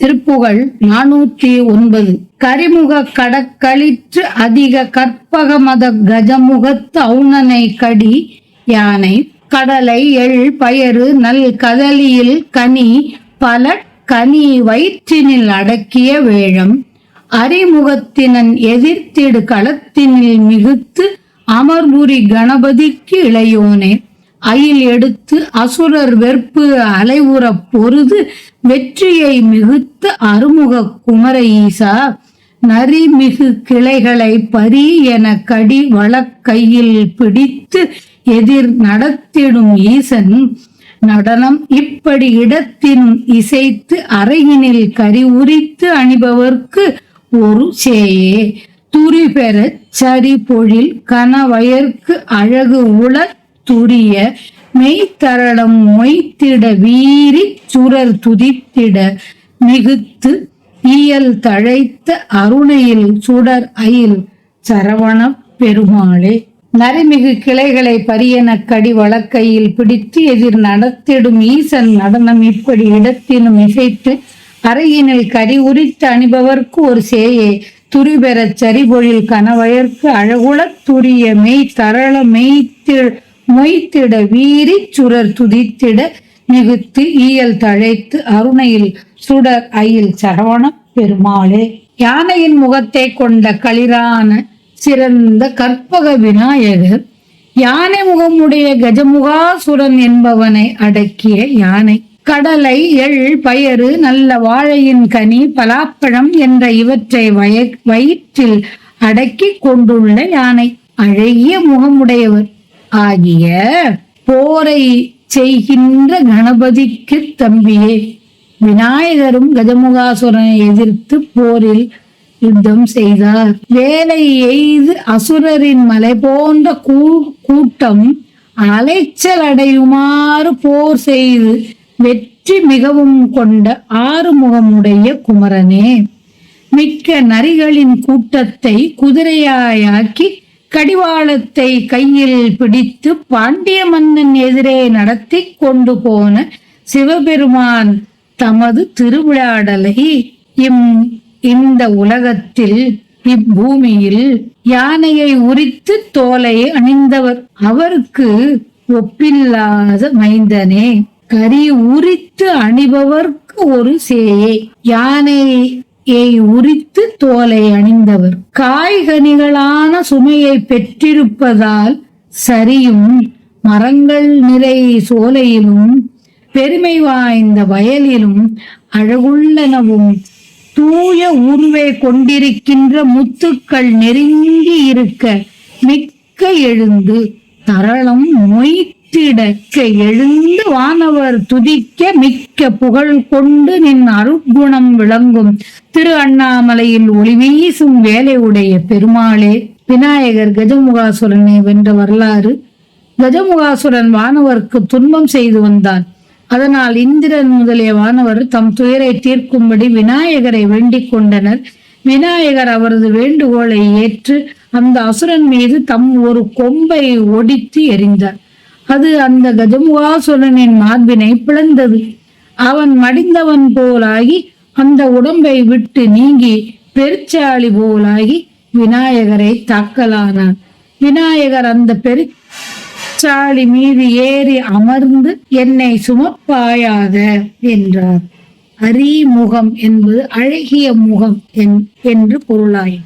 திருப்புகழ் 409. கரிமுக கடக்களிற்று அதிக கற்பக மத கஜமுகத்து அவுணனை கடி யானை கடலை எள் பயறு நல் கதலியில் கனி பல கனி வயிற்றினில் அடக்கிய வேழம் அறிமுகத்தினன் எதிர்த்திடு களத்தினில் மிகுத்து அமர்புரி கணபதிக்கு இளையோனே அயில் எடுத்து அசுரர் வெற்பு அலைவுற பொருது வெற்றியை மிகுத்த அருமுக குமர ஈசா நரிமிகு கிளைகளை பரி என கடி வழக்கையில் பிடித்து எதிர் நடத்திடும் ஈசன் நடனம் இப்படி இடத்தின் இசைத்து அறையினில் கரி உரித்து அணிபவர்க்கு ஒரு சேயே துரி பெறச் சரி பொழில் கனவயர்க்கு அழகு உள துரிய மெய்த்தரளம் மொய்த்திட வீரி சுரர் துதித்திட மிகுத்து இயல் தழைத்த அருணையில் சுடர் அயில் சரவண பெருமாளே நரிமிகு கிளைகளை பரியன கடி வழக்கையில் பிடித்து எதிர் நடத்திடும் ஈசன் நடனம் இப்படி இடத்தினும் இசைத்து அறையினில் கரி உரித்து அணிபவர்க்கு ஒரு சேயே துரிபெறச் சரிபொழில் கனவயர்க்கு அழகுள துரிய மெய் தரள மொய்த்திட வீரி சுரர் துதித்திட மிகுத்து ஈயல் தழைத்து அருணையில் சுடர் அயில் சரவண பெருமாளே யானையின் முகத்தை கொண்ட களிரான சிறந்த கற்பக விநாயகர் யானை முகமுடைய கஜமுகாசுரன் என்பவனை அடக்கிய யானை கடலை எள் பயறு நல்ல வாழையின் கனி பலாப்பழம் என்ற இவற்றை வயிற்றில் அடக்கி கொண்டுள்ள யானை அழகிய முகமுடையவர் ஆகிய போரை செய்கின்ற கணபதிக்கு தம்பியே விநாயகரும் கஜமுகாசுரனை எதிர்த்து போரில் யுத்தம் செய்தார். வேலை எய்து அசுரரின் மலை போன்ற கூட்டம் அலைச்சல் அடையுமாறு போர் செய்து வெற்றி மிகவும் கொண்ட ஆறுமுகமுடைய குமரனே மிக்க நரிகளின் கூட்டத்தை குதிரையாயாக்கி கடிவாளத்தை கையில் பிடித்து பாண்டிய மன்னன் எதிரே நடத்தி கொண்டு போன சிவபெருமான் தமது திருவிழாடலை இந்த உலகத்தில் இப்பூமியில் யானையை உரித்து தோலை அணிந்தவர் அவருக்கு ஒப்பில்லாத மைந்தனே கரி உரித்து அணிபவர்க்கு ஒரு சேயை யானையை உரித்து தோலை அணிந்தவர் காய்கனிகளான சுமையை பெற்றிருப்பதால் சரியும் மரங்கள் நிறை சோலையிலும் பெருமை வாய்ந்த வயலிலும் அழகுள்ளனவும் தூய உருவை கொண்டிருக்கின்ற முத்துக்கள் நெருங்கி இருக்க மிக்க எழுந்து தரளம் மொய்த்திடக்க எழுந்து வானவர் துதிக்க மிக்க புகழ் கொண்டு நின் அருட்குணம் விளங்கும் திரு அண்ணாமலையில் ஒளி வீசும் வேலை உடைய பெருமாளே விநாயகர் கஜமுகாசுரனை வென்ற வரலாறு. கஜமுகாசுரன் வானவருக்கு துன்பம் செய்து வந்தான். அதனால் இந்திரன் முதலிய வானவர் தம் துயரை தீர்க்கும்படி விநாயகரை வேண்டிக் கொண்டனர். விநாயகர் அவரது வேண்டுகோளை ஏற்று அந்த அசுரன் மீது தம் ஒரு கொம்பை ஒடித்து எறிந்தார். அது அந்த கஜமுகாசுரனின் மார்பினை பிளந்தது. அவன் மடிந்தவன் போலாகி அந்த உடம்பை விட்டு நீங்கி பெருச்சாளி போலாகி விநாயகரை தாக்கலானான். விநாயகர் அந்த பெருச்சாளி மீது ஏறி அமர்ந்து என்னை சுமப்பாயாக என்றார். அரிமுகம் என்பது அழகிய முகம் என்று பொருளாய்.